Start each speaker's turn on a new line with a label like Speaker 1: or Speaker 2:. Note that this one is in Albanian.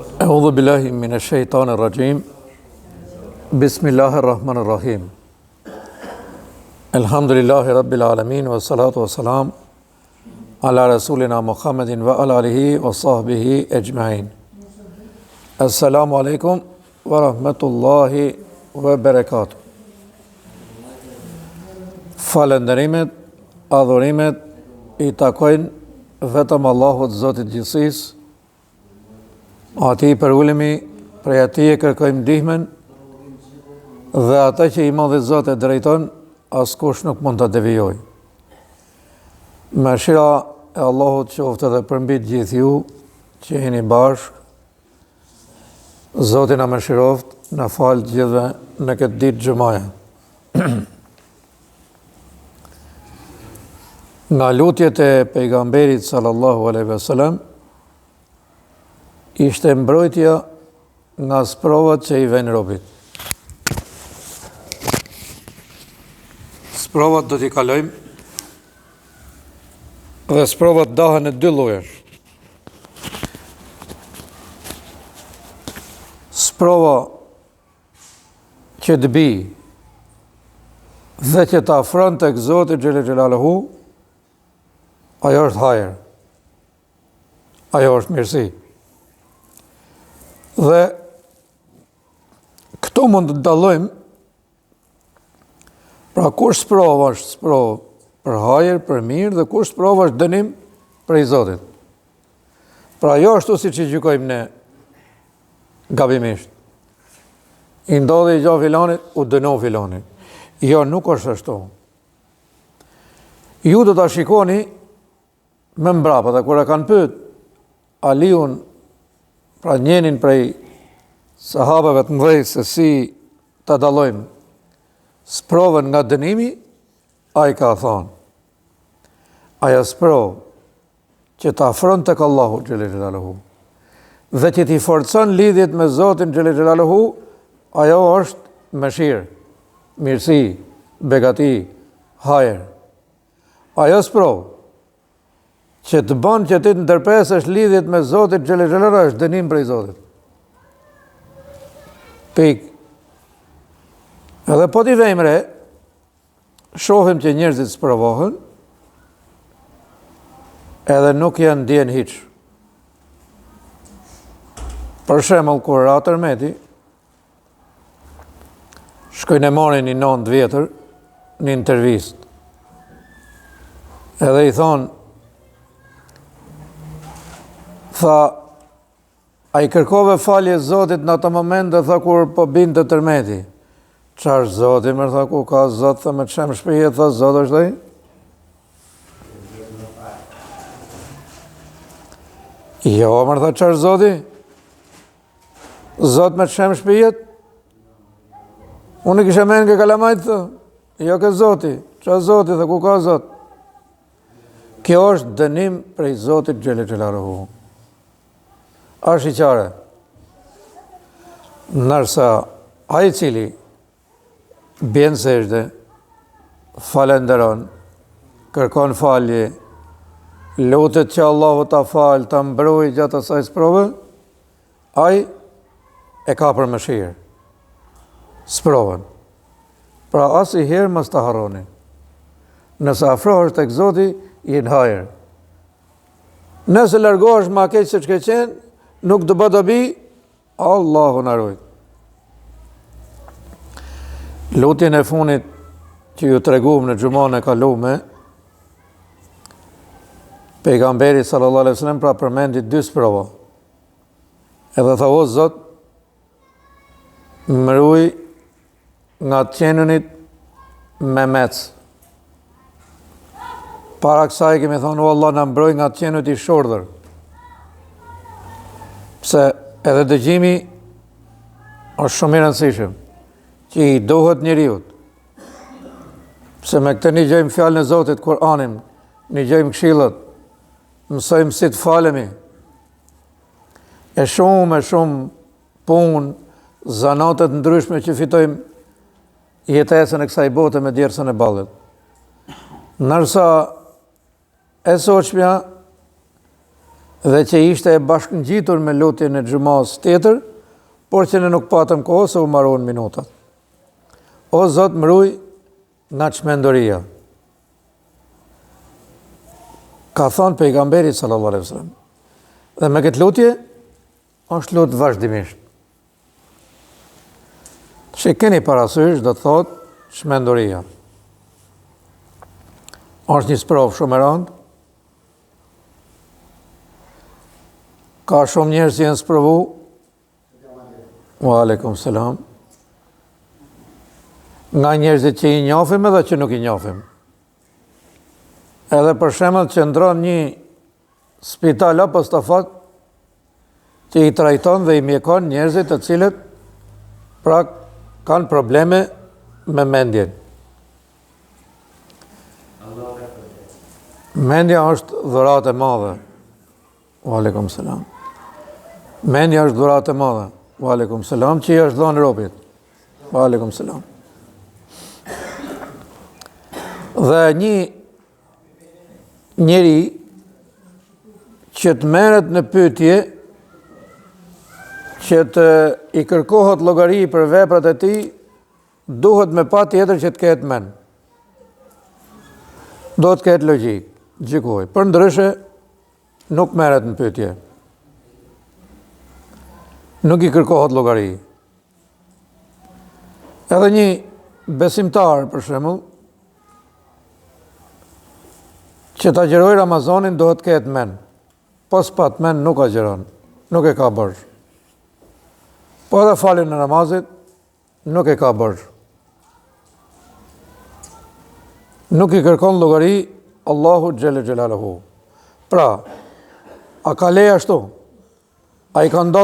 Speaker 1: أعوذ بالله من الشيطان الرجيم بسم الله الرحمن الرحيم الحمد لله رب العالمين والصلاة والسلام على رسولنا محمد وعلى آله وصحبه أجمعين السلام عليكم ورحمة الله وبركاته. Falënderimet, adhurimet I takojnë vetëm Allahut Zotit Gjithësisë. Ati I përulemi, prej ati e kërkojmë ndihmën, dhe ata që I madhi Zot e drejton, askush nuk mund të devijojë. Mëshira e Allahut qoftë edhe përmbi të gjithë ju që jeni bashkë. Zoti na mëshiroft, na falë gjithëve në këtë ditë xhumaje. Nga lutjet e pejgamberit sallallahu alaihi wasallam ishte mbrojtja nga sprovat që I vjen robit. Sprovat do t'i kalojmë, dhe sprovat dahen në dy llojesh. Sprova që të bi dhe që të afron tek Zoti xhel xhelaluhu, ajo është hajër, ajo është mirësi. Dhe këto mund të dallojmë, pra kur sprova është sprovë për hajër, për mirë, dhe kur sprova është dënim prej Zotit. Pra jo ashtu siç I gjykojmë ne gabimisht. I ndodhi gjë filanit, u dënon filanit. Jo, nuk është ashtu. Ju do ta shikoni më mbrapa, dhe kur e kanë pyet Aliun, pra njenin prej sahabeve të mëdhenj, se si ta dallojmë sprovën nga dënimi, ai ka thonë, ajo sprovë që ta afron tek Allahu xhel xhelaluhu dhe që t'i forcon lidhjet me Zotin xhel xhelaluhu, ajo është mëshirë, mirësi, begati, hajër. Ajo sprovë që të bën që ti të ndërpresësh lidhjet me Zotin xhel xhelaluhu është dënim prej Zotit. Pik. Edhe po t'i vejmë re, shohim që njerëzit sprovohen, edhe nuk janë ndjen hiç. Për shembull, kur Ratër Meti shkojnë e marrin një 9 vjetër në intervistë. Edhe I thonë, tha, a I kërkove falje Zotit në atë moment, dhe tha kur po binte tërmeti. Çfarë Zoti, më tha, ku ka Zot, tha, me çem shpije, tha, Zot është ai? Jo, më tha, çfarë Zoti? Zot me çem shpijet? Unë kisha men ke kalamajt, tha. Jo ke Zoti. Çfarë Zoti, tha, ku ka Zot? Kjo është dënim prej Zotit xhel xhelaluhu. Është I qare. Nërsa ai cili bjen sejdë, falenderon, kërkon falje, lutet që Allahu ta falë, ta mbrojë gjatë asaj sprove, ai e ka për mëshirë sprovën. Pra asnjëherë mos ta harroni. Nëse afrohesh tek Zoti, je në hajër. Nëse largohesh më keq se ç'ke qenë, nuk do bë dobi, Allahu na ruaj. Lutjen e funit që ju treguam në xhumën e kaluar, pejgamberi sallallahu alaihi wasallam pra përmendi dy sprova. Edhe tha, o Zot, më ruaj nga qenunit me mec. Para kësaj kemi thonë, o Allah, na mbroj nga qenut I shordhër. Pse edhe dëgjimi është shumë I rëndësishëm, që I dohet njeriut. Pse me këtë nigjojmë fjalën e Zotit, Kur'anin, nigjojmë këshillat, mësojmë si të falemi. E shumë punë, zanatet ndryshme që fitojmë jetesën e kësaj bote me djersën e ballit. Nërsa e soqmja dhe që ishte e bashkëngjitur me lutjen e xhumas tjetër, por që ne nuk patëm kohë se u mbaruan minutat. O Zot, më ruaj nga çmenduria. Ka thënë pejgamberi sallallahu alaihi wasallam. Dhe me këtë lutje është lutë vazhdimisht. Që keni parasysh do të thotë çmenduria. Është një sprovë shumë e rëndë. Ka shumë njerëz që janë sprovu. Wa alaikum selam. Nga njerëzit që i njohim edhe që nuk i njohim. Edhe për shembull që ndron një spital apo stafat që i trajton dhe i mjekon njerëzit të cilët pra kanë probleme me mendjen. Mendja është dhuratë e madhe. Wa alaikum selam. Mendja është dhuratë e madhe. Wa alaikum selam, që i është dhënë robit. Wa alaikum selam. Dhe një njeri që të merret në pyetje, që të i kërkohet llogari për veprat e tij, duhet me pa tjetër që të ketë mend. Do të ketë logjik, gjykoj. Për ndryshe nuk merret në pyetje. Nuk i kërkohet llogari. Edhe një besimtar, për shembull, që të agjeroj Ramazanin duhet të ketë mend. Po s'pat mend nuk agjeron, nuk e ka bërë. Po edhe faljen e namazit nuk e ka bërë. Nuk i kërkon llogari Allahu xhelle xhelaluhu. Pra, a ka leje ashtu? A i ka ndodhur